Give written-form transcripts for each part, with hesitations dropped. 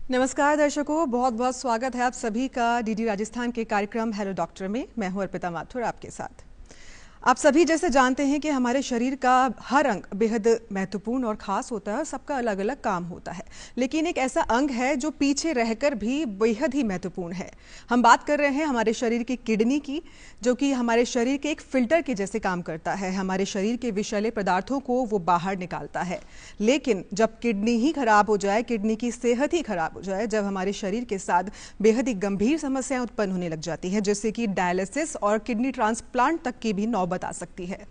नमस्कार दर्शकों, बहुत बहुत स्वागत है आप सभी का डीडी राजस्थान के कार्यक्रम हेलो डॉक्टर में। मैं हूं अर्पिता माथुर आपके साथ। आप सभी जैसे जानते हैं कि हमारे शरीर का हर अंग बेहद महत्वपूर्ण और ख़ास होता है और सबका अलग अलग काम होता है, लेकिन एक ऐसा अंग है जो पीछे रहकर भी बेहद ही महत्वपूर्ण है। हम बात कर रहे हैं हमारे शरीर की किडनी की, जो कि हमारे शरीर के एक फिल्टर के जैसे काम करता है। हमारे शरीर के विषैले पदार्थों को वो बाहर निकालता है। लेकिन जब किडनी ही खराब हो जाए, किडनी की सेहत ही खराब हो जाए, जब हमारे शरीर के साथ बेहद ही गंभीर समस्याएं उत्पन्न होने लग जाती हैं, जैसे कि डायलिसिस और किडनी ट्रांसप्लांट तक की भी नौबत आ सकती है।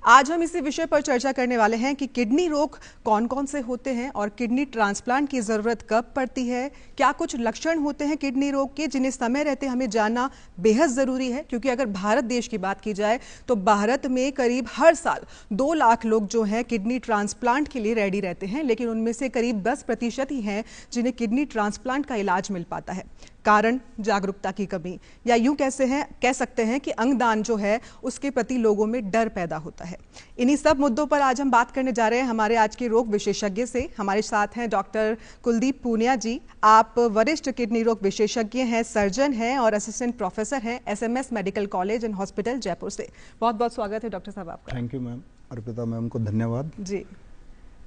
आज हम इसी विषय पर चर्चा करने वाले हैं कि किडनी रोग कौन कौन से होते हैं और किडनी ट्रांसप्लांट की जरूरत कब पड़ती है। क्या कुछ लक्षण होते हैं किडनी रोग के जिन्हें समय रहते हमें जानना बेहद जरूरी है, क्योंकि अगर भारत देश की बात की जाए तो भारत में करीब हर साल 2 लाख लोग जो हैं किडनी ट्रांसप्लांट के लिए रेडी रहते हैं, लेकिन उनमें से करीब 10% ही हैं जिन्हें किडनी ट्रांसप्लांट का इलाज मिल पाता है। कारण जागरूकता की कमी, या यूं कह सकते हैं कि अंगदान जो है उसके प्रति लोगों में डर पैदा होता है। इन्हीं सब मुद्दों पर आज हम बात करने जा रहे हैं हमारे आज के रोग विशेषज्ञ से। हमारे साथ हैं डॉक्टर कुलदीप पूनिया जी। आप वरिष्ठ किडनी रोग विशेषज्ञ हैं, सर्जन हैं और असिस्टेंट प्रोफेसर हैं SMS medical college and hospital Jaipur से। बहुत बहुत स्वागत है डॉक्टर साहब आपका। Thank you ma'am, Arpita ma'am को धन्यवाद जी।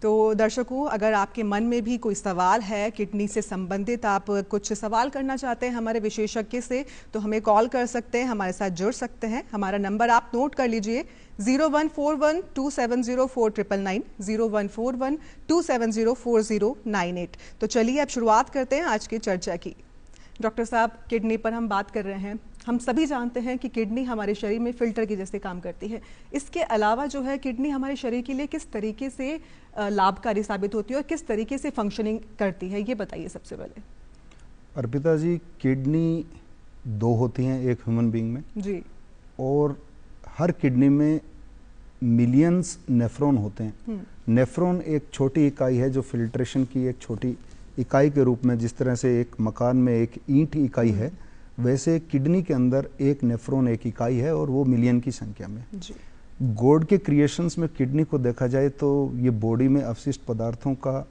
तो दर्शकों, अगर आपके मन में भी कोई सवाल है किडनी से संबंधित, आप कुछ सवाल करना चाहते हैं हमारे विशेषज्ञ से, तो हमें कॉल कर सकते हैं, हमारे साथ जुड़ सकते हैं। हमारा नंबर आप नोट कर लीजिए 0141270499, 0141270498। तो चलिए अब शुरुआत करते हैं आज की चर्चा की। डॉक्टर साहब, किडनी पर हम बात कर रहे हैं। हम सभी जानते हैं कि किडनी हमारे शरीर में फिल्टर की जैसे काम करती है। इसके अलावा जो है किडनी हमारे शरीर के लिए किस तरीके से लाभकारी साबित होती है और किस तरीके से फंक्शनिंग करती है, ये बताइए सबसे पहले। अर्पिता जी, किडनी 2 होती हैं एक ह्यूमन बीइंग में जी। और हर किडनी में मिलियंस नेफ्रॉन होते हैं। नेफ्रॉन एक छोटी इकाई है जो फिल्ट्रेशन की एक छोटी इकाई के रूप में, जिस तरह से एक मकान में एक ईंट इकाई है, वैसे किडनी के अंदर एक नेफ्रॉन एक इकाई है और वो मिलियन की संख्या में। जी। गॉड के क्रिएशंस में किडनी को देखा जाए तो ये बॉडी में अवशिष्ट पदार्थों का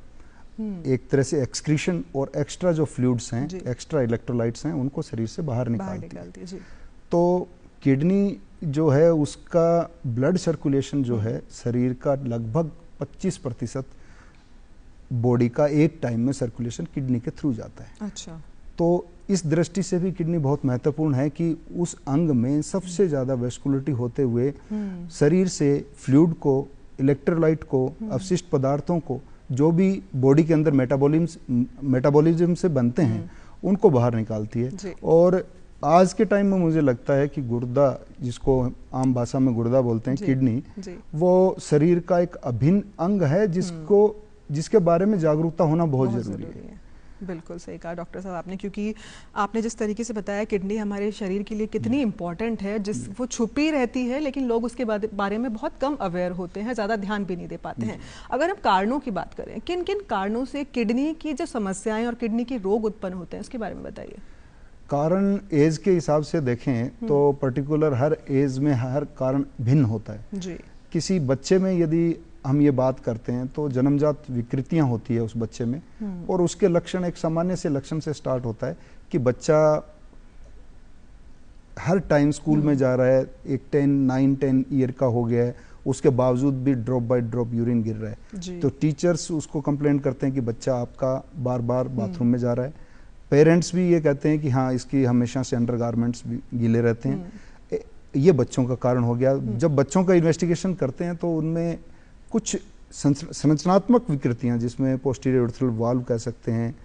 एक तरह से एक्सक्रीशन और एक्स्ट्रा जो फ्लूइड्स हैं, एक्स्ट्रा इलेक्ट्रोलाइट्स हैं, उनको शरीर से बाहर निकालती है। जी। तो किडनी जो है उसका ब्लड सर्कुलेशन जो है शरीर का लगभग 25% बॉडी का एक टाइम में सर्कुलेशन किडनी के थ्रू जाता है। अच्छा। तो इस दृष्टि से भी किडनी बहुत महत्वपूर्ण है कि उस अंग में सबसे ज्यादा वेस्कुलरिटी होते हुए शरीर से फ्लूइड को, इलेक्ट्रोलाइट को, अवशिष्ट पदार्थों को, जो भी बॉडी के अंदर मेटाबॉलिज्म से बनते हैं, उनको बाहर निकालती है। और आज के टाइम में मुझे लगता है कि गुर्दा, जिसको आम भाषा में गुर्दा बोलते हैं, किडनी, वो शरीर का एक अभिन्न अंग है जिसके बारे में जागरूकता होना बहुत जरूरी है। बिल्कुल सही कहा डॉक्टर साहब आपने, क्योंकि आपने जिस तरीके से बताया किडनी हमारे शरीर के लिए कितनी इम्पोर्टेंट है, वो छुपी रहती है लेकिन लोग उसके बारे में बहुत कम अवेयर होते हैं, ज़्यादा ध्यान भी नहीं दे पाते हैं। अगर हम कारणों की बात करें, किन किन कारणों से किडनी की जो समस्याएं और किडनी के रोग उत्पन्न होते हैं, उसके बारे में बताइए। कारण एज के हिसाब से देखें तो पर्टिकुलर हर एज में हर कारण भिन्न होता है। जी। किसी बच्चे में यदि हम ये बात करते हैं तो जन्मजात विकृतियां होती है उस बच्चे में, और उसके लक्षण एक सामान्य से लक्षण से स्टार्ट होता है कि बच्चा हर टाइम स्कूल में जा रहा है, एक 9-10 ईयर का हो गया है, उसके बावजूद भी ड्रॉप बाय ड्रॉप यूरिन गिर रहा है। तो टीचर्स उसको कंप्लेंट करते हैं कि बच्चा आपका बार बार बाथरूम में जा रहा है। पेरेंट्स भी ये कहते हैं कि हाँ, इसकी हमेशा से अंडरगारमेंट्स भी गीले रहते हैं। ये बच्चों का कारण हो गया। जब बच्चों का इन्वेस्टिगेशन करते हैं तो उनमें कुछ संरचनात्मक विकृतियां, जिसमें पोस्टीरियर यूरेथ्रल वाल्व कह सकते हैं,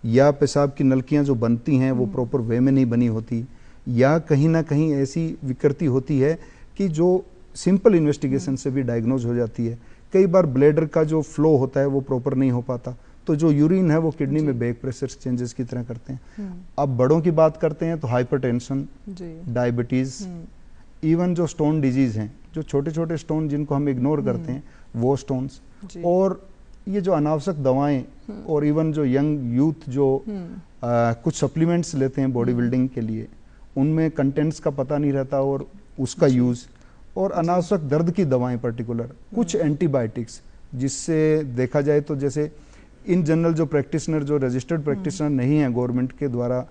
या पेशाब की नलकियां जो बनती हैं वो प्रॉपर वे में नहीं बनी होती, या कहीं ना कहीं ऐसी विकृति होती है कि जो सिंपल इन्वेस्टिगेशन से भी डायग्नोज हो जाती है। कई बार ब्लैडर का जो फ्लो होता है वो प्रॉपर नहीं हो पाता, तो जो यूरिन है वो किडनी में बैक प्रेशर चेंजेस की तरह करते हैं। अब बड़ों की बात करते हैं तो हाइपरटेंशन, डायबिटीज, इवन जो स्टोन डिजीज हैं, जो छोटे छोटे स्टोन जिनको हम इग्नोर करते हैं, वो स्टोन्स, और ये जो अनावश्यक दवाएं, और इवन जो यंग यूथ जो कुछ सप्लीमेंट्स लेते हैं बॉडी बिल्डिंग के लिए, उनमें कंटेंट्स का पता नहीं रहता और उसका यूज, और अनावश्यक दर्द की दवाएं पर्टिकुलर, कुछ एंटीबायोटिक्स, जिससे देखा जाए तो जैसे इन जनरल जो प्रैक्टिशनर, जो रजिस्टर्ड प्रैक्टिशनर नहीं है गवर्नमेंट के द्वारा,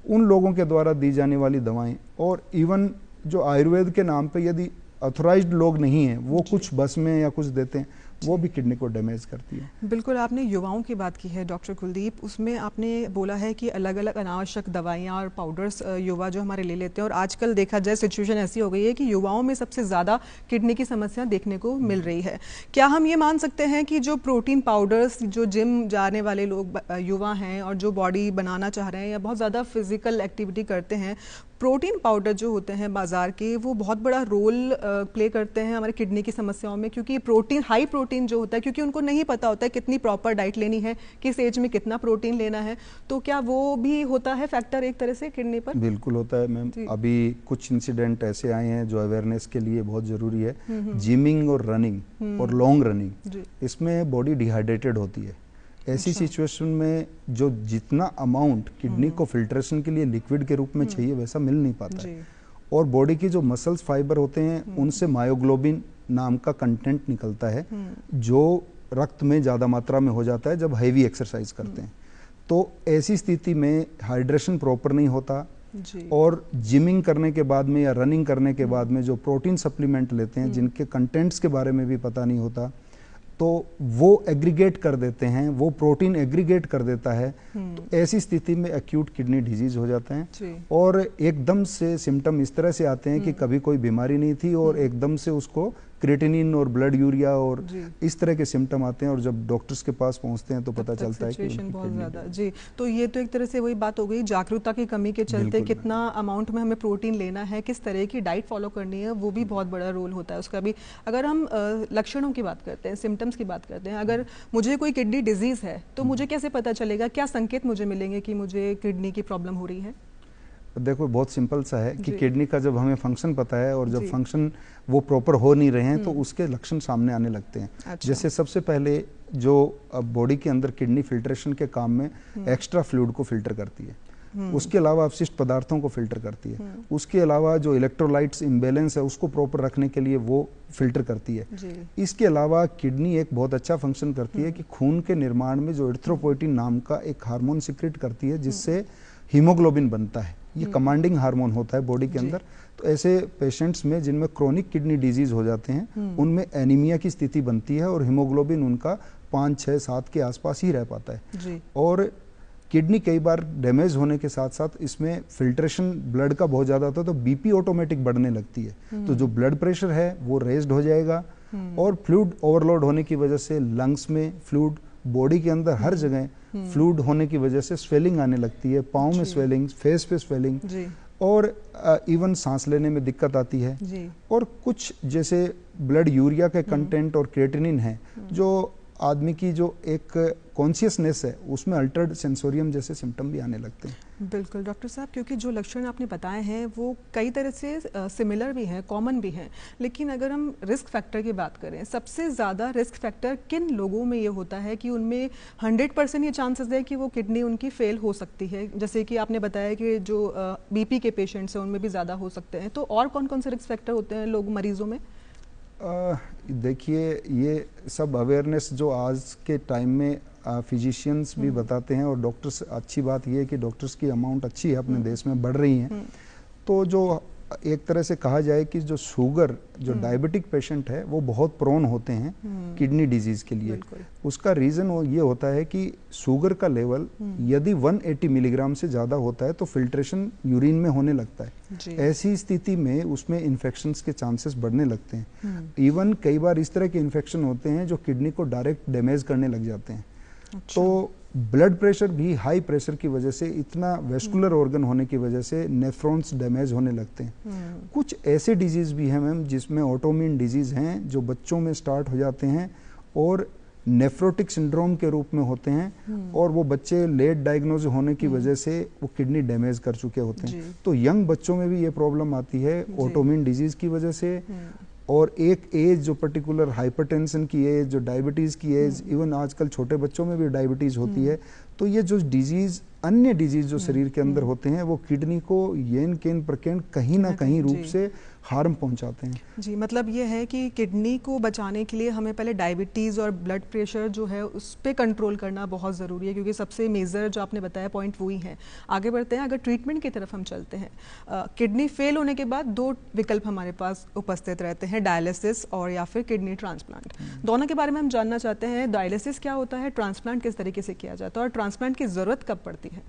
उन लोगों के द्वारा दी जाने वाली दवाएं, और इवन जो आयुर्वेद के नाम पे यदि ऑथोराइज्ड लोग नहीं हैं, वो कुछ बस में या कुछ देते हैं, वो भी किडनी को डैमेज करती है। बिल्कुल, आपने युवाओं की बात की है डॉक्टर कुलदीप, उसमें आपने बोला है कि अलग अलग अनावश्यक दवाइयाँ और पाउडर्स युवा जो हमारे ले लेते हैं, और आजकल देखा जाए सिचुएशन ऐसी हो गई है कि युवाओं में सबसे ज़्यादा किडनी की समस्या देखने को मिल रही है। क्या हम ये मान सकते हैं कि जो प्रोटीन पाउडर्स, जो जिम जाने वाले लोग युवा हैं और जो बॉडी बनाना चाह रहे हैं या बहुत ज़्यादा फिजिकल एक्टिविटी करते हैं, प्रोटीन पाउडर जो होते हैं बाज़ार के, वो बहुत बड़ा रोल प्ले करते हैं हमारे किडनी की समस्याओं में, क्योंकि प्रोटीन, हाई प्रोटीन जो होता है, क्योंकि उनको नहीं पता होता है कितनी प्रॉपर डाइट लेनी है, किस एज में कितना प्रोटीन लेना है, तो क्या वो भी होता है फैक्टर एक तरह से किडनी पर? बिल्कुल होता है मैम। अभी कुछ इंसिडेंट ऐसे आए हैं जो अवेयरनेस के लिए बहुत ज़रूरी है। जिमिंग और रनिंग और लॉन्ग रनिंग, इसमें बॉडी डिहाइड्रेटेड होती है। ऐसी सिचुएशन में जो जितना अमाउंट किडनी को फिल्ट्रेशन के लिए लिक्विड के रूप में चाहिए, वैसा मिल नहीं पाता है। और बॉडी की जो मसल्स फाइबर होते हैं, उनसे मायोग्लोबिन नाम का कंटेंट निकलता है, जो रक्त में ज़्यादा मात्रा में हो जाता है जब हैवी एक्सरसाइज करते हैं। तो ऐसी स्थिति में हाइड्रेशन प्रॉपर नहीं होता, और जिमिंग करने के बाद में या रनिंग करने के बाद में जो प्रोटीन सप्लीमेंट लेते हैं, जिनके कंटेंट्स के बारे में भी पता नहीं होता, तो वो एग्रीगेट कर देते हैं, वो प्रोटीन एग्रीगेट कर देता है। तो ऐसी स्थिति में एक्यूट किडनी डिजीज हो जाते हैं, और एकदम से सिम्टम इस तरह से आते हैं कि कभी कोई बीमारी नहीं थी और एकदम से उसको क्रिएटिनिन और ब्लड यूरिया और इस तरह के सिम्टम आते हैं, और जब डॉक्टर्स के पास पहुंचते हैं तो पता चलता है कि बहुत ज़्यादा। जी, तो ये तो एक तरह से वही बात हो गई, जागरूकता की कमी के चलते कितना अमाउंट में हमें प्रोटीन लेना है, किस तरह की डाइट फॉलो करनी है, वो भी बहुत बड़ा रोल होता है उसका भी। अगर हम लक्षणों की बात करते हैं, सिम्टम्स की बात करते हैं, अगर मुझे कोई किडनी डिजीज़ है तो मुझे कैसे पता चलेगा, क्या संकेत मुझे मिलेंगे कि मुझे किडनी की प्रॉब्लम हो रही है? देखो, बहुत सिंपल सा है कि किडनी का जब हमें फंक्शन पता है और जब फंक्शन वो प्रॉपर हो नहीं रहे हैं, तो उसके लक्षण सामने आने लगते हैं। अच्छा। जैसे सबसे पहले जो बॉडी के अंदर किडनी फिल्ट्रेशन के काम में एक्स्ट्रा फ्लूइड को फिल्टर करती है, उसके अलावा अपशिष्ट पदार्थों को फिल्टर करती है, उसके अलावा जो इलेक्ट्रोलाइट्स इम्बैलेंस है उसको प्रॉपर रखने के लिए वो फिल्टर करती है। इसके अलावा किडनी एक बहुत अच्छा फंक्शन करती है कि खून के निर्माण में जो एरिथ्रोपोइटिन नाम का एक हार्मोन सिक्रेट करती है, जिससे हीमोग्लोबिन बनता है। ये कमांडिंग हार्मोन होता है बॉडी के अंदर। तो ऐसे पेशेंट्स में जिनमें क्रोनिक किडनी डिजीज हो जाते हैं, उनमें एनीमिया की स्थिति बनती है और हीमोग्लोबिन उनका 5, 6, 7 के आसपास ही रह पाता है। और किडनी कई बार डैमेज होने के साथ साथ इसमें फिल्ट्रेशन ब्लड का बहुत ज़्यादा होता है, तो बीपी ऑटोमेटिक बढ़ने लगती है। तो जो ब्लड प्रेशर है वो रेज्ड हो जाएगा, और फ्लूइड ओवरलोड होने की वजह से लंग्स में फ्लूइड, बॉडी के अंदर हर जगह फ्लूइड होने की वजह से स्वेलिंग आने लगती है, पाँव में स्वेलिंग, फेस पे स्वेलिंग, और इवन सांस लेने में दिक्कत आती है। और कुछ जैसे ब्लड यूरिया के कंटेंट और क्रिएटिनिन है, जो आदमी की जो एक कॉन्शियसनेस है उसमें अल्टर्ड सेंसोरियम जैसे सिम्टम भी आने लगते हैं। बिल्कुल डॉक्टर साहब, क्योंकि जो लक्षण आपने बताए हैं वो कई तरह से सिमिलर भी हैं, कॉमन भी हैं, लेकिन अगर हम रिस्क फैक्टर की बात करें, सबसे ज़्यादा रिस्क फैक्टर किन लोगों में ये होता है कि उनमें 100% ये चांसेस है कि वो किडनी उनकी फेल हो सकती है? जैसे कि आपने बताया कि जो बीपी के पेशेंट्स हैं उनमें भी ज़्यादा हो सकते हैं, तो और कौन कौन से रिस्क फैक्टर होते हैं लोग, मरीजों में? देखिए, ये सब अवेयरनेस जो आज के टाइम में फिजिशियंस भी बताते हैं, और डॉक्टर्स, अच्छी बात ये है कि डॉक्टर्स की अमाउंट अच्छी है अपने देश में, बढ़ रही हैं। तो जो एक तरह से कहा जाए कि जो शुगर, जो डायबिटिक पेशेंट है, वो बहुत प्रोन होते हैं किडनी डिजीज के लिए। उसका रीज़न वो ये होता है कि शुगर का लेवल यदि 180 मिलीग्राम से ज़्यादा होता है तो फिल्ट्रेशन यूरिन में होने लगता है। ऐसी स्थिति में उसमें इन्फेक्शंस के चांसेस बढ़ने लगते हैं। इवन कई बार इस तरह के इन्फेक्शन होते हैं जो किडनी को डायरेक्ट डैमेज करने लग जाते हैं। अच्छा। तो ब्लड प्रेशर भी हाई प्रेशर की वजह से, इतना वेस्कुलर ऑर्गन होने की वजह से नेफ्रॉन्स डैमेज होने लगते हैं। कुछ ऐसे डिजीज भी हैं मैम जिसमें ऑटोइम्यून डिजीज हैं जो बच्चों में स्टार्ट हो जाते हैं और नेफ्रोटिक सिंड्रोम के रूप में होते हैं, और वो बच्चे लेट डायग्नोज होने की वजह से वो किडनी डैमेज कर चुके होते हैं। तो यंग बच्चों में भी ये प्रॉब्लम आती है ऑटोइम्यून डिजीज की वजह से। और एक एज जो पर्टिकुलर हाइपरटेंशन की एज, जो डायबिटीज़ की एज, इवन आजकल छोटे बच्चों में भी डायबिटीज़ होती है, तो ये जो डिजीज, अन्य डिजीज जो शरीर के अंदर होते हैं, वो किडनी को येन केन प्रकेन कहीं ना कहीं रूप से हार्म पहुंचाते हैं। जी, मतलब ये है कि किडनी को बचाने के लिए हमें पहले डायबिटीज़ और ब्लड प्रेशर जो है उस पर कंट्रोल करना बहुत ज़रूरी है, क्योंकि सबसे मेजर जो आपने बताया पॉइंट वही है। आगे बढ़ते हैं, अगर ट्रीटमेंट की तरफ हम चलते हैं, किडनी फेल होने के बाद दो विकल्प हमारे पास उपस्थित रहते हैं, डायलिसिस और या फिर किडनी ट्रांसप्लांट। दोनों के बारे में हम जानना चाहते हैं, डायलिसिस क्या होता है, ट्रांसप्लांट किस तरीके से किया जाता है और ट्रांसप्लांट की ज़रूरत कब पड़ती है?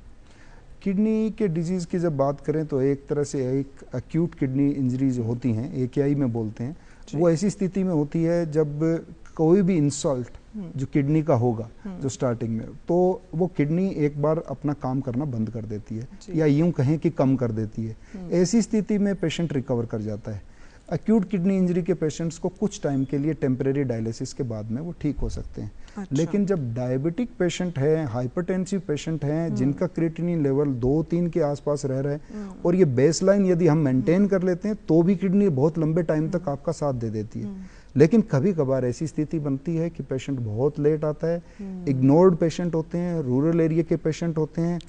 किडनी के डिजीज़ की जब बात करें तो एक तरह से एक एक्यूट किडनी इंजरी जो होती हैं, AKI में बोलते हैं, वो ऐसी स्थिति में होती है जब कोई भी इंसल्ट जो किडनी का होगा जो स्टार्टिंग में, तो वो किडनी एक बार अपना काम करना बंद कर देती है, या यूं कहें कि कम कर देती है। ऐसी स्थिति में पेशेंट रिकवर कर जाता है। एक्यूट किडनी इंजरी के पेशेंट्स को कुछ टाइम के लिए टेम्परेरी डायलिसिस के बाद में वो ठीक हो सकते हैं। अच्छा। लेकिन जब डायबिटिक पेशेंट है, हाइपरटेंसिव पेशेंट हैं, जिनका क्रिएटिनिन लेवल 2-3 के आसपास रह रहा है और ये बेसलाइन यदि हम मेंटेन कर लेते हैं तो भी किडनी बहुत लंबे टाइम तक आपका साथ दे देती है। लेकिन कभी कभार ऐसी स्थिति बनती है कि पेशेंट बहुत लेट आता है, इग्नोर्ड पेशेंट होते हैं, रूरल एरिया के पेशेंट होते हैं,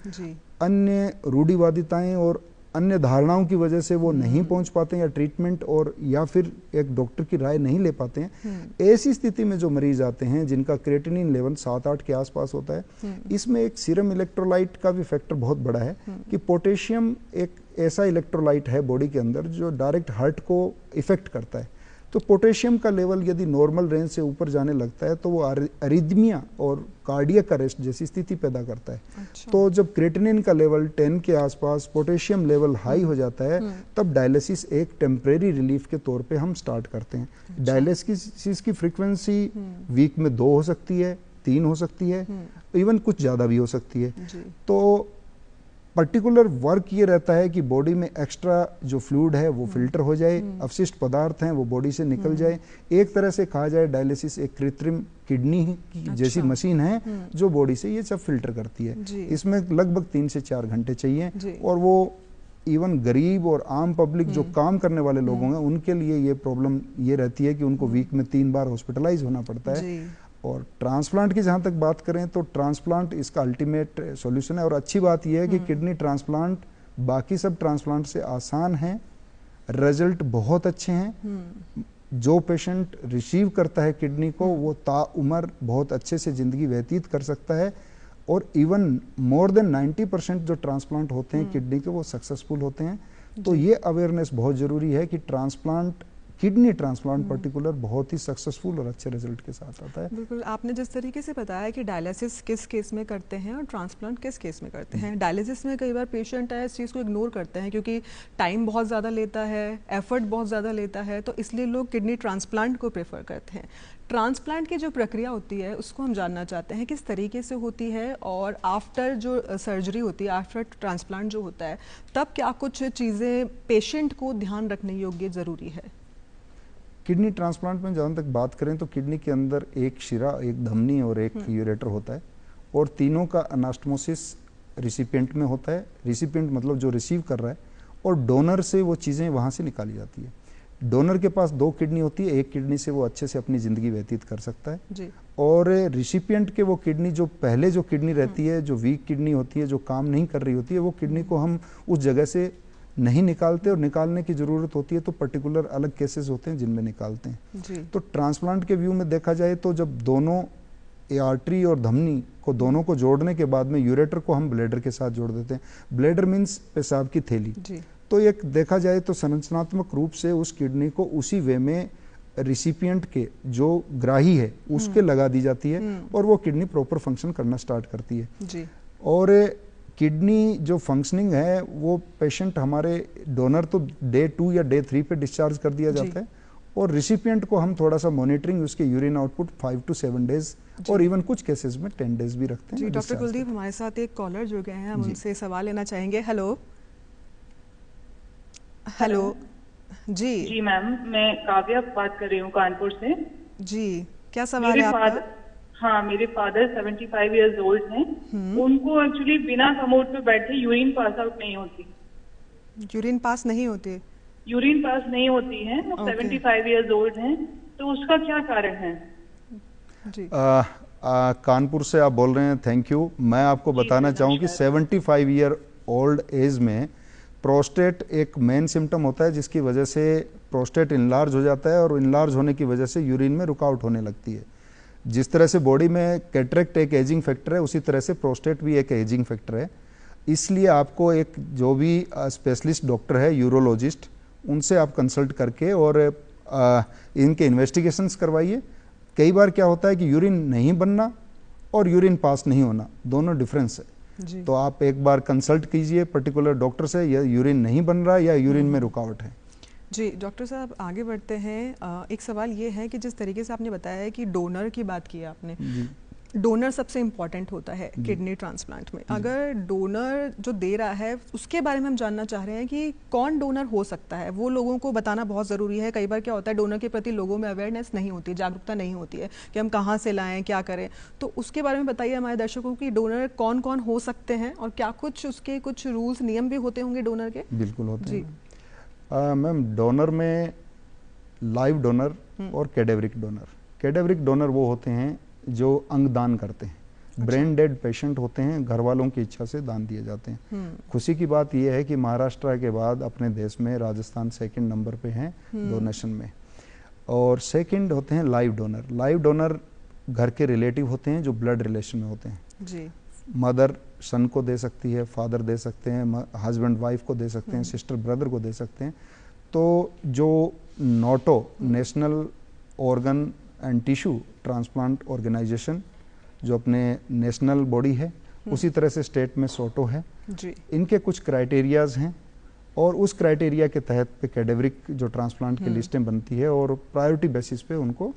अन्य रूढ़िवादिताएं और अन्य धारणाओं की वजह से वो नहीं पहुंच पाते हैं या ट्रीटमेंट और या फिर एक डॉक्टर की राय नहीं ले पाते हैं। ऐसी स्थिति में जो मरीज आते हैं जिनका क्रिएटिनिन लेवल 7-8 के आसपास होता है, इसमें एक सीरम इलेक्ट्रोलाइट का भी फैक्टर बहुत बड़ा है कि पोटेशियम एक ऐसा इलेक्ट्रोलाइट है बॉडी के अंदर जो डायरेक्ट हार्ट को इफेक्ट करता है। तो पोटेशियम का लेवल यदि नॉर्मल रेंज से ऊपर जाने लगता है तो वो अरिदमिया और कार्डियक अरेस्ट जैसी स्थिति पैदा करता है। अच्छा। तो जब क्रिएटिनिन का लेवल 10 के आसपास, पोटेशियम लेवल हाई हो जाता है, तब डायलिसिस एक टेम्परेरी रिलीफ के तौर पे हम स्टार्ट करते हैं। अच्छा। डायलिसिस की फ्रीक्वेंसी वीक में 2 हो सकती है, 3 हो सकती है, इवन कुछ ज़्यादा भी हो सकती है। तो पर्टिकुलर वर्क ये रहता है कि बॉडी में एक्स्ट्रा जो फ्लूइड है वो फिल्टर हो जाए, अवशिष्ट पदार्थ हैं वो बॉडी से निकल जाए। एक तरह से कहा जाए डायलिसिस एक कृत्रिम किडनी की जैसी मशीन है जो बॉडी से ये सब फिल्टर करती है। इसमें लगभग 3 से 4 घंटे चाहिए और वो इवन गरीब और आम पब्लिक जो काम करने वाले लोग होंगे उनके लिए ये प्रॉब्लम ये रहती है कि उनको वीक में 3 बार हॉस्पिटलाइज होना पड़ता है। और ट्रांसप्लांट की जहाँ तक बात करें तो ट्रांसप्लांट इसका अल्टीमेट सॉल्यूशन है। और अच्छी बात यह है कि किडनी ट्रांसप्लांट बाकी सब ट्रांसप्लांट से आसान है, रिजल्ट बहुत अच्छे हैं। जो पेशेंट रिसीव करता है किडनी को वो ताउम्र बहुत अच्छे से जिंदगी व्यतीत कर सकता है और इवन मोर देन 90% जो ट्रांसप्लांट होते हैं किडनी के वो सक्सेसफुल होते हैं। तो ये अवेयरनेस बहुत जरूरी है कि ट्रांसप्लांट, किडनी ट्रांसप्लांट पर्टिकुलर बहुत ही सक्सेसफुल और अच्छे रिजल्ट के साथ आता है। बिल्कुल, आपने जिस तरीके से बताया कि डायलिसिस किस केस में करते हैं और ट्रांसप्लांट किस केस में करते हैं। डायलिसिस में कई बार पेशेंट है इस चीज़ को इग्नोर करते हैं क्योंकि टाइम बहुत ज़्यादा लेता है, एफर्ट बहुत ज़्यादा लेता है, तो इसलिए लोग किडनी ट्रांसप्लांट को प्रेफर करते हैं। ट्रांसप्लांट की जो प्रक्रिया होती है उसको हम जानना चाहते हैं किस तरीके से होती है और आफ्टर जो सर्जरी होती है, आफ्टर ट्रांसप्लांट जो होता है, तब क्या कुछ चीज़ें पेशेंट को ध्यान रखने योग्य ज़रूरी है? किडनी ट्रांसप्लांट में जहाँ तक बात करें तो किडनी के अंदर एक शिरा, एक धमनी और एक यूरेटर होता है और तीनों का अनास्टमोसिस रिसिपिएंट में होता है। रिसिपिएंट मतलब जो रिसीव कर रहा है, और डोनर से वो चीज़ें वहाँ से निकाली जाती है। डोनर के पास 2 किडनी होती है, एक किडनी से वो अच्छे से अपनी ज़िंदगी व्यतीत कर सकता है जी। और रिसिपिएंट के वो किडनी जो पहले जो किडनी रहती है, जो वीक किडनी होती है, जो काम नहीं कर रही होती है, वो किडनी को हम उस जगह से नहीं निकालते और निकालने की ज़रूरत होती है तो पर्टिकुलर अलग केसेस होते हैं जिनमें निकालते हैं जी। तो ट्रांसप्लांट के व्यू में देखा जाए तो जब दोनों आर्टरी और धमनी को दोनों को जोड़ने के बाद में यूरेटर को हम ब्लेडर के साथ जोड़ देते हैं। ब्लेडर मीन्स पेशाब की थैली जी। तो एक देखा जाए तो संरचनात्मक रूप से उस किडनी को उसी वे में रिसिपिएंट के जो ग्राही है उसके लगा दी जाती है और वो किडनी प्रॉपर फंक्शन करना स्टार्ट करती है जी। और किडनी जो फंक्शनिंग है वो पेशेंट हमारे डोनर तो डे 2 या डे 3 पे डिस्चार्ज कर दिया जाता है और रिसिपिएंट को हम थोड़ा सा मॉनिटरिंग उसके यूरिन आउटपुट 5 to 7 डेज और इवन कुछ केसेस में 10 डेज भी रखते हैं। डॉक्टर कुलदीप, हमारे साथ एक कॉलर जुड़ गए हैं, हम उनसे सवाल लेना चाहेंगे। हेलो हेलो जी। जी मैम, मैं काव्या बात कर रही हूँ कानपुर से जी। क्या सवाल है आपका? हाँ, मेरे फादर 75 इयर्स ओल्ड हैं। उनको एक्चुअली बिना कमोड पे बैठे यूरिन पास आउट नहीं होती। यूरिन पास नहीं होती? यूरिन पास नहीं होती है। वो 75 इयर्स ओल्ड हैं, तो उसका क्या कारण है? जी। कानपुर से आप बोल रहे हैं, थैंक यू। मैं आपको बताना चाहूँ कि 75 ईयर ओल्ड एज में प्रोस्टेट एक मेन सिम्टम होता है जिसकी वजह से प्रोस्टेट इनलार्ज हो जाता है, और इनलार्ज होने की वजह से यूरिन में रुकावट होने लगती है। जिस तरह से बॉडी में कैटरेक्ट एक एजिंग फैक्टर है, उसी तरह से प्रोस्टेट भी एक एजिंग फैक्टर है। इसलिए आपको एक जो भी स्पेशलिस्ट डॉक्टर है, यूरोलॉजिस्ट, उनसे आप कंसल्ट करके और इनके इन्वेस्टिगेशंस करवाइए। कई बार क्या होता है कि यूरिन नहीं बनना और यूरिन पास नहीं होना, दोनों डिफरेंस है। तो आप एक बार कंसल्ट कीजिए पर्टिकुलर डॉक्टर से, या यूरिन नहीं बन रहा या यूरिन में रुकावट है। जी डॉक्टर साहब, आगे बढ़ते हैं। एक सवाल ये है कि जिस तरीके से आपने बताया है कि डोनर की बात की आपने, डोनर सबसे इम्पॉर्टेंट होता है किडनी ट्रांसप्लांट में। अगर डोनर जो दे रहा है उसके बारे में हम जानना चाह रहे हैं कि कौन डोनर हो सकता है, वो लोगों को बताना बहुत ज़रूरी है। कई बार क्या होता है, डोनर के प्रति लोगों में अवेयरनेस नहीं होती, जागरूकता नहीं होती है कि हम कहाँ से लाएं, क्या करें। तो उसके बारे में बताइए हमारे दर्शकों की डोनर कौन कौन हो सकते हैं, और क्या कुछ उसके कुछ रूल्स नियम भी होते होंगे डोनर के? बिल्कुल होते हैं मैम। डोनर में लाइव डोनर और कैडेवरिक डोनर। कैडेवरिक डोनर वो होते हैं जो अंग दान करते हैं। अच्छा। ब्रेन डेड पेशेंट होते हैं, घर वालों की इच्छा से दान दिए जाते हैं। खुशी की बात यह है कि महाराष्ट्र के बाद अपने देश में राजस्थान सेकंड नंबर पे हैं डोनेशन में। और सेकंड होते हैं लाइव डोनर। लाइव डोनर घर के रिलेटिव होते हैं जो ब्लड रिलेशन में होते हैं जी। मदर सन को दे सकती है, फादर दे सकते हैं, हस्बैंड वाइफ को दे सकते हैं, सिस्टर ब्रदर को दे सकते हैं। तो जो NOTTO, national organ and tissue transplant organisation, जो अपने नेशनल बॉडी है, उसी तरह से स्टेट में सोटो है जी। इनके कुछ क्राइटेरियाज हैं, और उस क्राइटेरिया के तहत पे कैडेवरिक जो ट्रांसप्लांट की लिस्टें बनती है, और प्रायोरिटी बेसिस पे उनको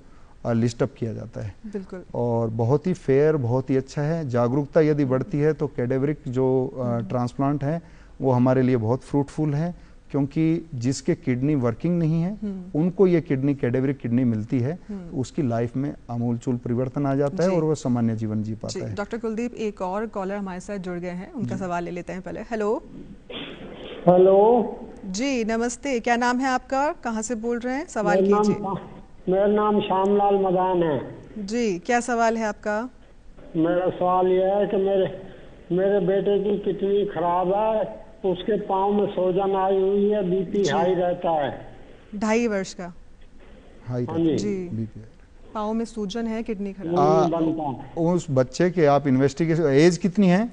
लिस्ट अप किया जाता है। बिल्कुल। और बहुत ही फेयर, बहुत ही अच्छा है। जागरूकता यदि बढ़ती है तो कैडेवरिक जो ट्रांसप्लांट है वो हमारे लिए बहुत फ्रूटफुल है, क्योंकि जिसके किडनी वर्किंग नहीं है उनको ये किडनी, कैडेवरिक किडनी मिलती है, उसकी लाइफ में आमूलचूल परिवर्तन आ जाता है और वो सामान्य जीवन जी पाता है। डॉक्टर कुलदीप, एक और कॉलर हमारे साथ जुड़ गए हैं, उनका सवाल ले लेते हैं पहले। हेलो हेलो जी, नमस्ते। क्या नाम है आपका, कहाँ से बोल रहे हैं, सवाल कीजिए। मेरा नाम श्यामलाल मदान है जी। क्या सवाल है आपका? मेरा सवाल यह है कि मेरे बेटे की किडनी खराब है, उसके पाँव में सूजन आई हुई है, बीपी हाई रहता है। 2.5 वर्ष का? हाई जी। पाँव में सूजन है, किडनी खराब। उस बच्चे के आप इन्वेस्टिगेशन, एज कितनी है?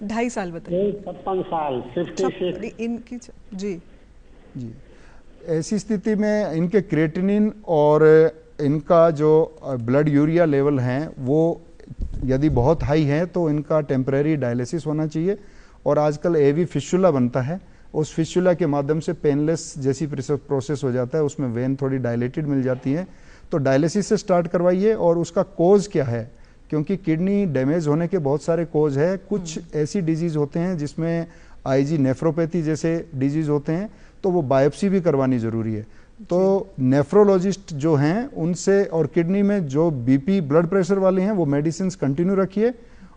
2.5 साल बताइए। 56 साल। 56 इनकी जी जी। ऐसी स्थिति में इनके क्रिएटिनिन और इनका जो ब्लड यूरिया लेवल हैं वो यदि बहुत हाई है तो इनका टेम्परेरी डायलिसिस होना चाहिए। और आजकल एवी फिस्चुला बनता है, उस फिस्चुला के माध्यम से पेनलेस जैसी प्रोसेस हो जाता है, उसमें वेन थोड़ी डायलेटेड मिल जाती है, तो डायलिसिस से स्टार्ट करवाइए। और उसका कोज क्या है, क्योंकि किडनी डैमेज होने के बहुत सारे कोज है। कुछ ऐसी डिजीज होते हैं जिसमें आईजी नेफ्रोपैथी जैसे डिजीज होते हैं, तो वो बायोप्सी भी करवानी जरूरी है। तो नेफ्रोलॉजिस्ट जो हैं उनसे, और किडनी में जो बीपी ब्लड प्रेशर वाले हैं वो मेडिसिन कंटिन्यू रखिए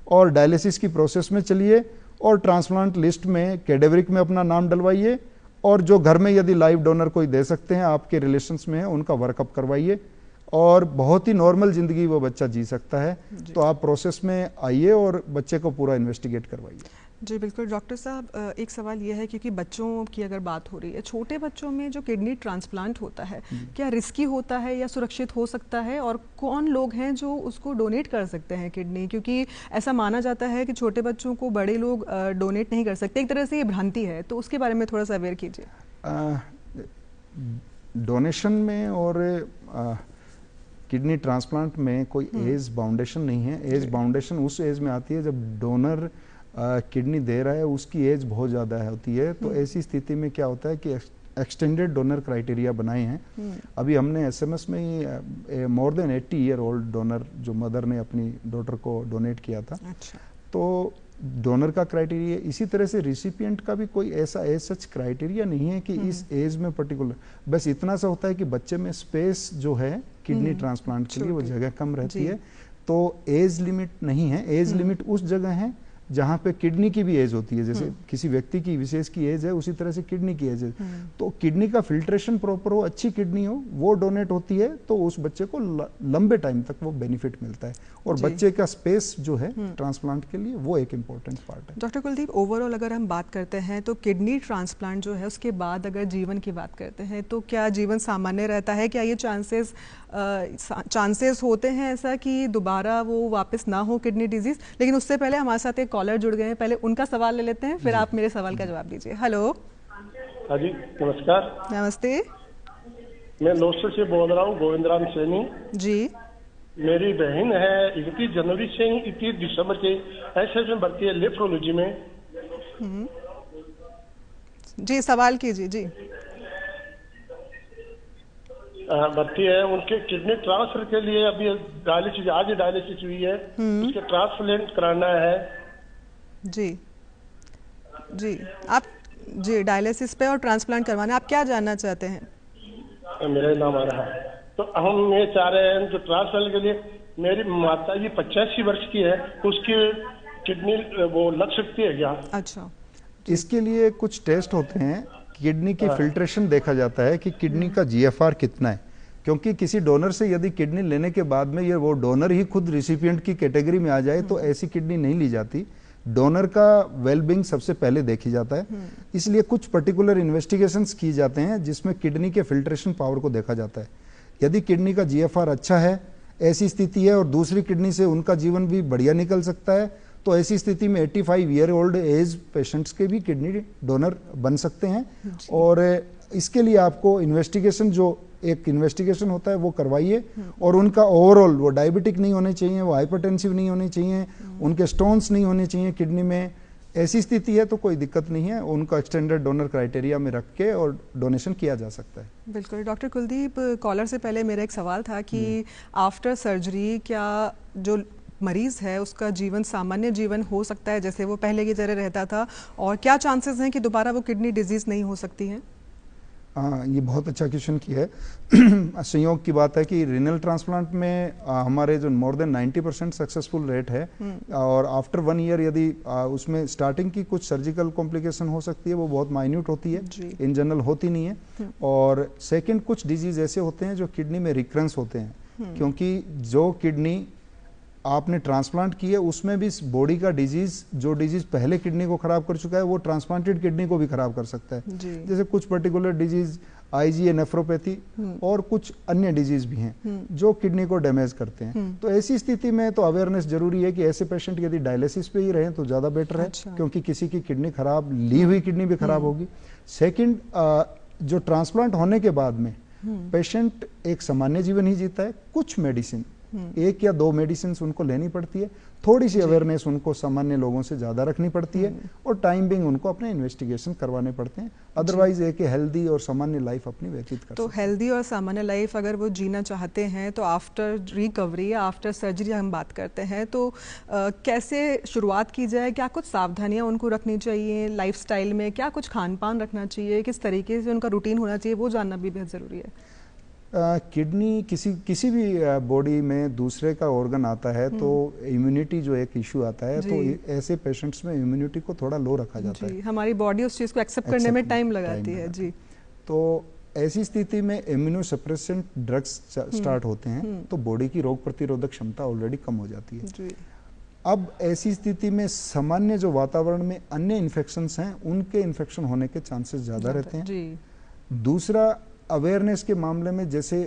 और डायलिसिस की प्रोसेस में चलिए, और ट्रांसप्लांट लिस्ट में कैडेवरिक में अपना नाम डलवाइए। और जो घर में यदि लाइव डोनर कोई दे सकते हैं आपके रिलेशंस में है, उनका वर्कअप करवाइए, और बहुत ही नॉर्मल जिंदगी वो बच्चा जी सकता है। तो आप प्रोसेस में आइए और बच्चे को पूरा इन्वेस्टिगेट करवाइए। जी बिल्कुल। डॉक्टर साहब, एक सवाल यह है, क्योंकि बच्चों की अगर बात हो रही है, छोटे बच्चों में जो किडनी ट्रांसप्लांट होता है, क्या रिस्की होता है या सुरक्षित हो सकता है, और कौन लोग हैं जो उसको डोनेट कर सकते हैं किडनी? क्योंकि ऐसा माना जाता है कि छोटे बच्चों को बड़े लोग डोनेट नहीं कर सकते, एक तरह से ये भ्रांति है, तो उसके बारे में थोड़ा सा अवेयर कीजिए। डोनेशन में और किडनी ट्रांसप्लांट में कोई एज बाउंडेशन नहीं है। एज बाउंडेशन उस एज में आती है जब डोनर किडनी दे रहा है, उसकी एज बहुत ज़्यादा होती है। तो ऐसी स्थिति में क्या होता है कि एक्सटेंडेड डोनर क्राइटेरिया बनाए हैं। अभी हमने एसएमएस में ही more than 80 year old donor जो मदर ने अपनी डॉटर को डोनेट किया था। अच्छा। तो डोनर का क्राइटेरिया, इसी तरह से रिसिपिएंट का भी कोई ऐसा एज सच क्राइटेरिया नहीं है कि इस एज में पर्टिकुलर, बस इतना सा होता है कि बच्चे में स्पेस जो है किडनी ट्रांसप्लांट के लिए वो जगह कम रहती है। तो एज लिमिट नहीं है। एज लिमिट उस जगह है जहाँ पे किडनी की भी एज होती है, जैसे किसी व्यक्ति की विशेष की एज है उसी तरह से किडनी की एज है। तो किडनी का फिल्ट्रेशन प्रॉपर हो, अच्छी किडनी हो, वो डोनेट होती है तो उस बच्चे को लंबे टाइम तक वो बेनिफिट मिलता है। और बच्चे का स्पेस जो है ट्रांसप्लांट के लिए वो एक इम्पोर्टेंट पार्ट है। डॉक्टर कुलदीप, ओवरऑल अगर हम बात करते हैं तो किडनी ट्रांसप्लांट जो है उसके बाद अगर जीवन की बात करते हैं तो क्या जीवन सामान्य रहता है? क्या ये चांसेस होते हैं ऐसा कि दोबारा वो वापस ना हो किडनी डिजीज? लेकिन उससे पहले हमारे साथ एक कॉलर जुड़ गए हैं, पहले उनका सवाल ले लेते हैं, फिर आप मेरे सवाल का जवाब दीजिए। हेलो। हाँ जी, नमस्कार। नमस्ते। मैं लोस्टर से बोल रहा हूँ, गोविंदराम सैनी जी। मेरी बहन है 31 जनवरी से 31 दिसंबर के एसएस में भर्ती है नेफ्रोलॉजी में। जी, सवाल कीजिए। जी, भर्ती है। उनके किडनी ट्रांसफर के लिए अभी डायलिसिस, आज ही डायलिसिस हुई है, उसके ट्रांसप्लांट कराना है। जी जी, आप जी डायलिसिस पे और ट्रांसप्लांट करवाना, आप क्या जानना चाहते हैं? मेरा नाम आ रहा है। तो हम ये चाह रहे हैं जो ट्रांसप्लांट के लिए, मेरी माता जी 85 वर्ष की है, तो उसकी किडनी वो लग सकती है क्या? अच्छा, इसके लिए कुछ टेस्ट होते हैं। किडनी की फिल्ट्रेशन देखा जाता है कि किडनी का जीएफआर कितना है, क्योंकि किसी डोनर से यदि किडनी लेने के बाद में ये वो डोनर ही खुद रिसिपिएंट की कैटेगरी में आ जाए तो ऐसी किडनी नहीं ली जाती। डोनर का वेलबींग सबसे पहले देखी जाता है, इसलिए कुछ पर्टिकुलर इन्वेस्टिगेशंस की जाते हैं जिसमें किडनी के फिल्ट्रेशन पावर को देखा जाता है। यदि किडनी का जीएफआर अच्छा है, ऐसी स्थिति है और दूसरी किडनी से उनका जीवन भी बढ़िया निकल सकता है, तो ऐसी स्थिति में 85 ईयर ओल्ड एज पेशेंट्स के भी किडनी डोनर बन सकते हैं। और इसके लिए आपको इन्वेस्टिगेशन, जो एक इन्वेस्टिगेशन होता है वो करवाइए, और उनका ओवरऑल वो डायबिटिक नहीं होने चाहिए, वो हाइपरटेंसिव नहीं होने चाहिए, उनके स्टोन्स नहीं होने चाहिए किडनी में। ऐसी स्थिति है तो कोई दिक्कत नहीं है, उनका एक्सटेंडेड डोनर क्राइटेरिया में रख के और डोनेशन किया जा सकता है। बिल्कुल। डॉक्टर कुलदीप, कॉलर से पहले मेरा एक सवाल था कि आफ्टर सर्जरी क्या जो मरीज है उसका जीवन सामान्य जीवन हो सकता है जैसे वो पहले की तरह रहता था, और क्या चांसेस हैं कि दोबारा वो किडनी डिजीज नहीं हो सकती है? ये बहुत अच्छा क्वेश्चन किया है। संयोग की बात है कि रीनल ट्रांसप्लांट में हमारे जो मोर देन 90% सक्सेसफुल रेट है, और आफ्टर 1 ईयर यदि उसमें स्टार्टिंग की कुछ सर्जिकल कॉम्प्लिकेशन हो सकती है, वो बहुत माइन्यूट होती है, इन जनरल होती नहीं है। और सेकंड, कुछ डिजीज ऐसे होते हैं जो किडनी में रिकरेंस होते हैं, क्योंकि जो किडनी आपने ट्रांसप्लांट की है उसमें भी बॉडी का डिजीज, जो डिजीज पहले किडनी को खराब कर चुका है वो ट्रांसप्लांटेड किडनी को भी खराब कर सकता है। जैसे कुछ पर्टिकुलर डिजीज आईजीए नेफ्रोपैथी और कुछ अन्य डिजीज भी हैं जो किडनी को डैमेज करते हैं। तो ऐसी स्थिति में तो अवेयरनेस जरूरी है कि ऐसे पेशेंट यदि डायलिसिस पे ही रहें तो ज्यादा बेटर है। अच्छा। क्योंकि किसी की किडनी खराब, ली हुई किडनी भी खराब होगी। सेकेंड, जो ट्रांसप्लांट होने के बाद में पेशेंट एक सामान्य जीवन ही जीता है। कुछ मेडिसिन, 1 या 2 मेडिसिन उनको लेनी पड़ती है, थोड़ी सी अवेयरनेस उनको सामान्य लोगों से ज्यादा रखनी पड़ती है, और टाइम बिंग उनको अपने इन्वेस्टिगेशन करवाने पड़ते हैं। अदरवाइज एक हेल्दी और सामान्य लाइफ अपनी व्यतीत कर। तो हेल्दी और सामान्य लाइफ अगर वो जीना चाहते हैं तो आफ्टर रिकवरी या आफ्टर सर्जरी हम बात करते हैं तो कैसे शुरुआत की जाए? क्या कुछ सावधानियां उनको रखनी चाहिए लाइफस्टाइल में? क्या कुछ खान पान रखना चाहिए? किस तरीके से उनका रूटीन होना चाहिए, वो जानना भी बहुत ज़रूरी है। किडनी किसी भी बॉडी में दूसरे का ऑर्गन आता है तो इम्यूनिटी जो एक इशू आता है, तो ऐसे पेशेंट्स में इम्यूनिटी को थोड़ा लो रखा जाता है। हमारी बॉडी उस चीज़ को एक्सेप्ट करने में टाइम लगाती है। जी, तो ऐसी स्थिति में इम्यूनो सप्रेसेंट ड्रग्स स्टार्ट होते हैं तो बॉडी की रोग प्रतिरोधक क्षमता ऑलरेडी कम हो जाती है। जी। अब ऐसी स्थिति में सामान्य जो वातावरण में अन्य इन्फेक्शंस हैं उनके इन्फेक्शन होने के चांसेस ज़्यादा रहते हैं। जी। दूसरा, अवेयरनेस के मामले में जैसे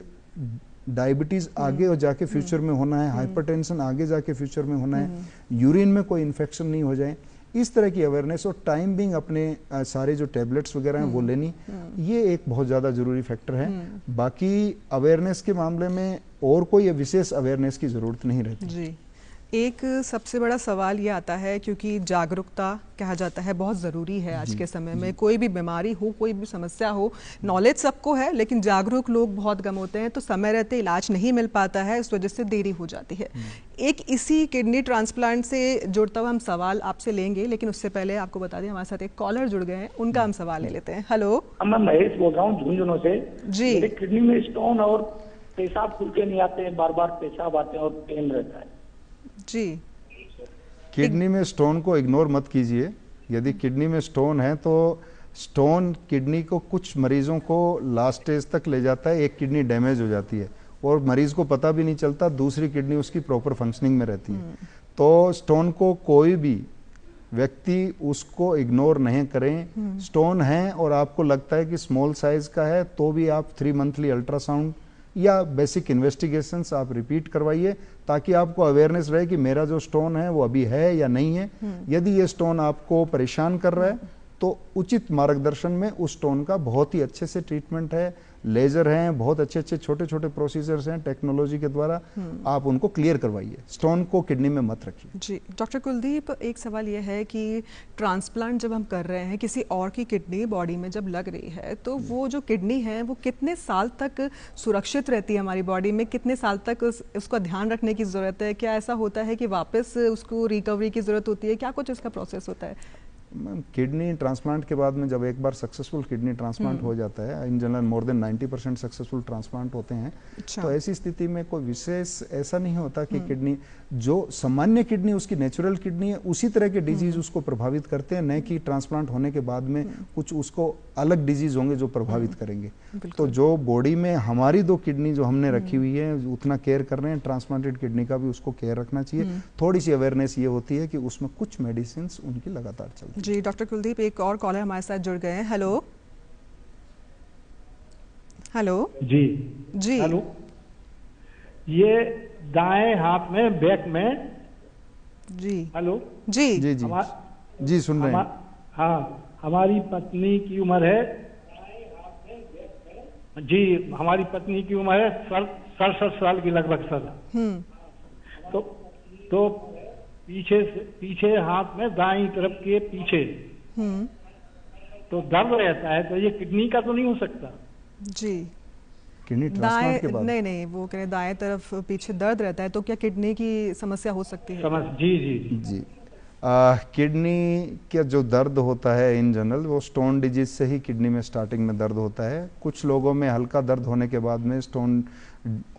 डायबिटीज आगे जाके फ्यूचर में होना है, हाइपरटेंशन आगे जाके फ्यूचर में होना है, यूरिन में कोई इन्फेक्शन नहीं हो जाए, इस तरह की अवेयरनेस और टाइम बिंग अपने सारे जो टेबलेट्स वगैरह हैं वो लेनी, ये एक बहुत ज़्यादा जरूरी फैक्टर है। बाकी अवेयरनेस के मामले में और कोई विशेष अवेयरनेस की ज़रूरत नहीं रहती। जी। एक सबसे बड़ा सवाल ये आता है, क्योंकि जागरूकता कहा जाता है बहुत ज़रूरी है आज के समय में। कोई भी बीमारी हो, कोई भी समस्या हो, नॉलेज सबको है लेकिन जागरूक लोग बहुत कम होते हैं, तो समय रहते इलाज नहीं मिल पाता है, इस वजह से देरी हो जाती है। एक इसी किडनी ट्रांसप्लांट से जुड़ता हुआ हम सवाल आपसे लेंगे, लेकिन उससे पहले आपको बता दें हमारे साथ एक कॉलर जुड़ गए हैं, उनका हम सवाल ले लेते हैं। हेलो, मैं महेश बोल रहा हूँ झुंझुनू से। जी। मेरे किडनी में स्टोन और पेशाब खुल के नहीं आते हैं, बार बार पेशाब आते हैं और पेन रहता है। जी, किडनी में स्टोन को इग्नोर मत कीजिए। यदि किडनी में स्टोन है तो स्टोन किडनी को कुछ मरीजों को लास्ट स्टेज तक ले जाता है, एक किडनी डैमेज हो जाती है और मरीज को पता भी नहीं चलता, दूसरी किडनी उसकी प्रॉपर फंक्शनिंग में रहती है। तो स्टोन को कोई भी व्यक्ति उसको इग्नोर नहीं करें। स्टोन है और आपको लगता है कि स्मॉल साइज का है तो भी आप 3 मंथली अल्ट्रासाउंड या बेसिक इन्वेस्टिगेशंस आप रिपीट करवाइए, ताकि आपको अवेयरनेस रहे कि मेरा जो स्टोन है वो अभी है या नहीं है। यदि ये स्टोन आपको परेशान कर रहा है तो उचित मार्गदर्शन में उस स्टोन का बहुत ही अच्छे से ट्रीटमेंट है, लेजर हैं, बहुत अच्छे अच्छे छोटे छोटे प्रोसीजर्स हैं टेक्नोलॉजी के द्वारा, आप उनको क्लियर करवाइए। स्टोन को किडनी में मत रखिए। जी डॉक्टर कुलदीप, एक सवाल यह है कि ट्रांसप्लांट जब हम कर रहे हैं किसी और की किडनी बॉडी में जब लग रही है तो वो जो किडनी है वो कितने साल तक सुरक्षित रहती है हमारी बॉडी में, कितने साल तक उसका ध्यान रखने की ज़रूरत है? क्या ऐसा होता है कि वापस उसको रिकवरी की ज़रूरत होती है? क्या कुछ इसका प्रोसेस होता है? किडनी ट्रांसप्लांट के बाद में जब एक बार सक्सेसफुल किडनी ट्रांसप्लांट हो जाता है, in general more than 90% successful transplant होते हैं। अच्छा। तो ऐसी स्थिति में कोई विशेष ऐसा नहीं होता कि किडनी जो सामान्य किडनी उसकी नेचुरल किडनी है उसी तरह के डिजीज उसको प्रभावित करते हैं, न कि ट्रांसप्लांट होने के बाद में कुछ उसको अलग डिजीज होंगे जो प्रभावित करेंगे। तो जो बॉडी में हमारी 2 किडनी जो हमने रखी हुई है उतना केयर कर रहे हैं, ट्रांसप्लांटेड किडनी का भी उसको केयर रखना चाहिए। थोड़ी सी अवेयरनेस ये होती है कि उसमें कुछ मेडिसिन उनकी लगातार चलती है। जी डॉक्टर कुलदीप, एक और कॉलर हमारे साथ जुड़ गए हैं। हेलो हेलो जी जी हेलो, ये दाएं हाथ में बैक में। जी हेलो जी जी जी जी सुन रहे हैं। हाँ, हमारी पत्नी की उम्र है जी, हमारी पत्नी की उम्र है 67 साल की लगभग सर। तो पीछे हाथ में दाईं तरफ के पीछे तो दर्द रहता है, तो ये किडनी का तो नहीं हो सकता? जी किडनी ट्रांसप्लांट के बाद नहीं वो कह रहे दाएं तरफ पीछे दर्द रहता है तो क्या किडनी की समस्या हो सकती है? समझ जी जी जी किडनी का जो दर्द होता है इन जनरल वो स्टोन डिजीज से ही किडनी में स्टार्टिंग में दर्द होता है। कुछ लोगों में हल्का दर्द होने के बाद में स्टोन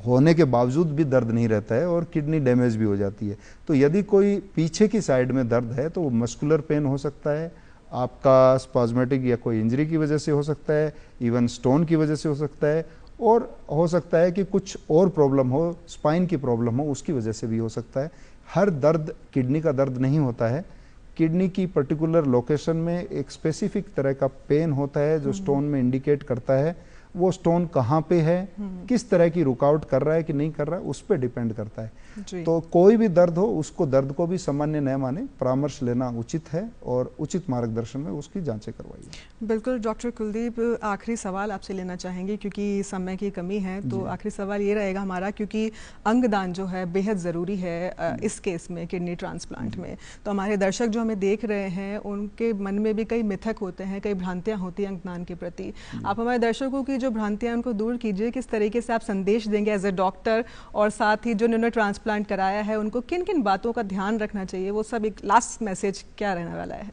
होने के बावजूद भी दर्द नहीं रहता है और किडनी डैमेज भी हो जाती है। तो यदि कोई पीछे की साइड में दर्द है तो वो मस्कुलर पेन हो सकता है, आपका स्पाज्मेटिक या कोई इंजरी की वजह से हो सकता है, इवन स्टोन की वजह से हो सकता है, और हो सकता है कि कुछ और प्रॉब्लम हो, स्पाइन की प्रॉब्लम हो, उसकी वजह से भी हो सकता है। हर दर्द किडनी का दर्द नहीं होता है। किडनी की पर्टिकुलर लोकेशन में एक स्पेसिफिक तरह का पेन होता है जो स्टोन में इंडिकेट करता है वो स्टोन कहाँ पे है, किस तरह की रुकावट कर रहा है कि नहीं कर रहा है, उस पर डिपेंड करता है। तो कोई भी दर्द हो उसको दर्द को भी सामान्य न माने, परामर्श लेना उचित है और उचित मार्गदर्शन में उसकी जांचें करवाइए। बिल्कुल डॉक्टर कुलदीप, आखिरी सवाल आपसे लेना चाहेंगे क्योंकि समय की कमी है, तो आखिरी सवाल ये रहेगा हमारा, क्योंकि अंगदान जो है बेहद ज़रूरी है इस केस में, किडनी ट्रांसप्लांट में। तो हमारे दर्शक जो हमें देख रहे हैं उनके मन में भी कई मिथक होते हैं, कई भ्रांतियाँ होती हैं अंगदान के प्रति। आप हमारे दर्शकों की जो भ्रांतियां उनको दूर कीजिए, किस तरीके से आप संदेश देंगे एज ए डॉक्टर, और साथ ही जो उन्होंने ट्रांसप्लांट कराया है उनको किन किन बातों का ध्यान रखना चाहिए, वो सब एक लास्ट मैसेज क्या रहने वाला है?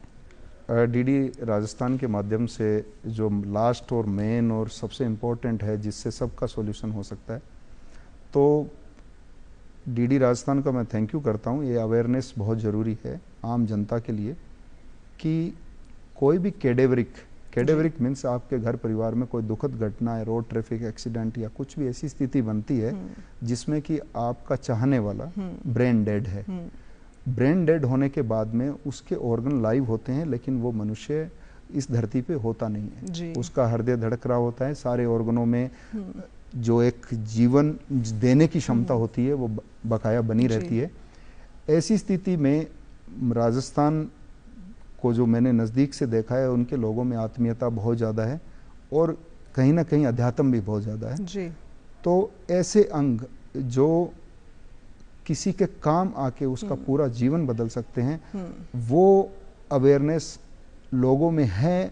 डीडी राजस्थान के माध्यम से जो लास्ट और मेन और सबसे इम्पोर्टेंट है जिससे सबका सॉल्यूशन हो सकता है, तो डीडी राजस्थान का मैं थैंक यू करता हूँ। ये अवेयरनेस बहुत ज़रूरी है आम जनता के लिए कि कोई भी कैडेवरिक मीन्स आपके घर परिवार में कोई दुखद घटना है, रोड ट्रैफिक एक्सीडेंट या कुछ भी ऐसी स्थिति बनती है जिसमें कि आपका चाहने वाला ब्रेन डेड है। ब्रेन डेड होने के बाद में उसके ऑर्गन लाइव होते हैं लेकिन वो मनुष्य इस धरती पे होता नहीं है। उसका हृदय धड़क रहा होता है, सारे ऑर्गनों में जो एक जीवन देने की क्षमता होती है वो बकाया बनी रहती है। ऐसी स्थिति में राजस्थान को जो मैंने नज़दीक से देखा है उनके लोगों में आत्मीयता बहुत ज़्यादा है और कहीं ना कहीं अध्यात्म भी बहुत ज़्यादा है जी। तो ऐसे अंग जो किसी के काम आके उसका पूरा जीवन बदल सकते हैं, वो अवेयरनेस लोगों में है।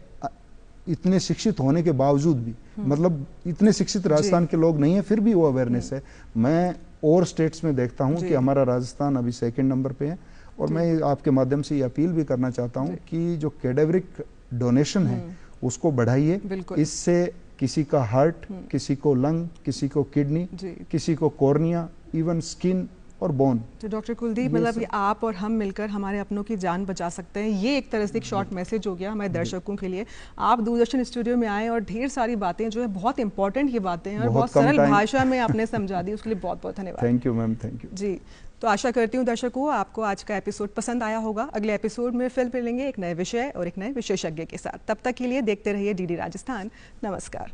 इतने शिक्षित होने के बावजूद भी, मतलब इतने शिक्षित राजस्थान के लोग नहीं है, फिर भी वो अवेयरनेस है। मैं और स्टेट्स में देखता हूँ कि हमारा राजस्थान अभी 2nd नंबर पे है। और मैं आपके माध्यम से ये अपील भी करना चाहता हूँ कि जो कैडेवरिक डोनेशन है उसको बढ़ाइए। इससे किसी का हार्ट, किसी को लंग, किसी को किडनी, किसी को कॉर्निया, इवन स्किन और बोन। तो डॉक्टर कुलदीप, मतलब कि आप और हम मिलकर हमारे अपनों की जान बचा सकते हैं, ये एक तरह से एक शॉर्ट मैसेज हो गया हमारे दर्शकों के लिए। आप दूरदर्शन स्टूडियो में आए और ढेर सारी बातें जो है बहुत इंपॉर्टेंट ये बातें हैं और बहुत सरल भाषा में आपने समझा दी, उसके लिए बहुत बहुत धन्यवाद। Thank you ma'am, thank you ji. तो आशा करती हूँ दर्शकों आपको आज का एपिसोड पसंद आया होगा। अगले एपिसोड में फिर मिलेंगे एक नए विषय और एक नए विशेषज्ञ के साथ। तब तक के लिए देखते रहिए डीडी राजस्थान। नमस्कार।